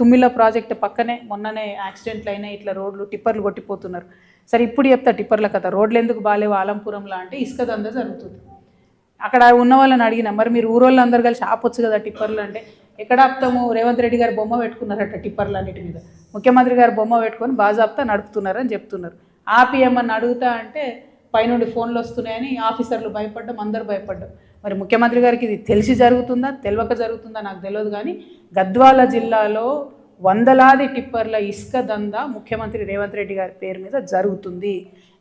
Tummilla project పక్కనే మొన్ననే యాక్సిడెంట్లు అయినాయి, ఇట్లా రోడ్లు టిప్పర్లు కొట్టిపోతున్నారు. సరే ఇప్పుడు చెప్తా టిప్పర్ల కథ. రోడ్లు ఎందుకు బాలేవు ఆలంపురంలో అంటే ఇసుక దందా జరుగుతుంది. అక్కడ ఉన్న వాళ్ళని అడిగినా, మరి మీరు ఊరోళ్ళు అందరు కలిసి ఆపొచ్చు కదా టిప్పర్లు అంటే, ఎక్కడ ఆపుతాము, రేవంత్ రెడ్డి గారు బొమ్మ పెట్టుకున్నారట టిప్పర్లు అన్నిటి మీద, ముఖ్యమంత్రి గారు బొమ్మ పెట్టుకొని బాజాప్తా నడుపుతున్నారని చెప్తున్నారు. ఆపి ఏమన్నా అడుగుతా అంటే పైనుండి ఫోన్లు వస్తున్నాయని ఆఫీసర్లు భయపడ్డం, అందరు భయపడ్డం. మరి ముఖ్యమంత్రి గారికి ఇది తెలిసి జరుగుతుందా తెలియక జరుగుతుందా నాకు తెలియదు, కానీ గద్వాల జిల్లాలో వందలాది టిప్పర్ల ఇసుక దందా ముఖ్యమంత్రి రేవంత్ రెడ్డి గారి పేరు మీద జరుగుతుంది.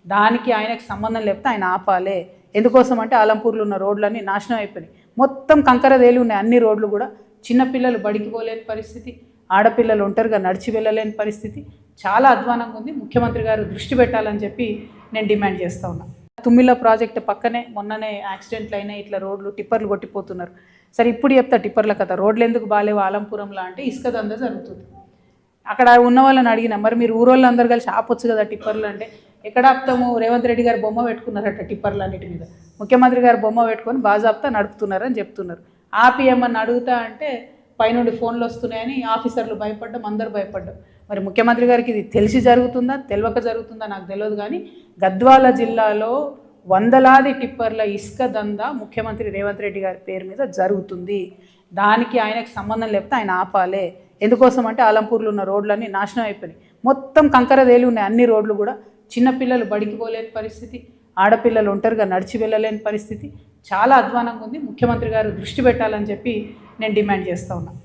దానికి ఆయనకు సంబంధం లేకపోతే ఆయన ఆపాలే. ఎందుకోసం అంటే ఆలంపూర్లో ఉన్న రోడ్లన్నీ నాశనం అయిపోయినాయి, మొత్తం కంకర తేలి ఉన్నాయి అన్ని రోడ్లు కూడా. చిన్నపిల్లలు బడికి పోలేని పరిస్థితి, ఆడపిల్లలు ఒంటరిగా నడిచి వెళ్ళలేని పరిస్థితి, చాలా అధ్వానంగా ఉంది. ముఖ్యమంత్రి గారు దృష్టి పెట్టాలని చెప్పి నేను డిమాండ్ చేస్తూ ఉన్నాను. తుమ్మిళ్ళ ప్రాజెక్ట్ పక్కనే మొన్ననే యాక్సిడెంట్లు అయినాయి, ఇట్లా రోడ్లు టిప్పర్లు కొట్టిపోతున్నారు. సరే ఇప్పుడు చెప్తా టిప్పర్ల కథ. రోడ్లు ఎందుకు బాలేవు ఆలంపురంలో అంటే ఇసుక దందా జరుగుతుంది. అక్కడ ఉన్న వాళ్ళని అడిగినా, మరి మీరు ఊరోళ్ళు అందరు కలిసి ఆపొచ్చు కదా టిప్పర్లు అంటే, ఎక్కడ ఆపుతాము, రేవంత్ రెడ్డి గారు బొమ్మ పెట్టుకున్నారట టిప్పర్లు అన్నిటి మీద, ముఖ్యమంత్రి గారు బొమ్మ పెట్టుకొని బాజాప్తా నడుపుతున్నారని చెప్తున్నారు. ఆపి ఏమన్నా అడుగుతా అంటే పైనుండి ఫోన్లు వస్తున్నాయని ఆఫీసర్లు భయపడ్డం, అందరు భయపడ్డం. మరి ముఖ్యమంత్రి గారికి ఇది తెలిసి జరుగుతుందా తెలియక జరుగుతుందా నాకు తెలియదు, కానీ గద్వాల జిల్లాలో వందలాది టిప్పర్ల ఇసుక దందా ముఖ్యమంత్రి రేవంత్ రెడ్డి గారి పేరు మీద జరుగుతుంది. దానికి ఆయనకు సంబంధం లేకపోతే ఆయన ఆపాలే. ఎందుకోసం అంటే ఆలంపూర్లో ఉన్న రోడ్లన్నీ నాశనం అయిపోయినాయి, మొత్తం కంకర తేలి ఉన్నాయి అన్ని రోడ్లు కూడా. చిన్నపిల్లలు బడికి పోలేని పరిస్థితి, ఆడపిల్లలు ఒంటరిగా నడిచి వెళ్ళలేని పరిస్థితి, చాలా అధ్వానంగా ఉంది. ముఖ్యమంత్రి గారు దృష్టి పెట్టాలని చెప్పి నేను డిమాండ్ చేస్తూ ఉన్నాను.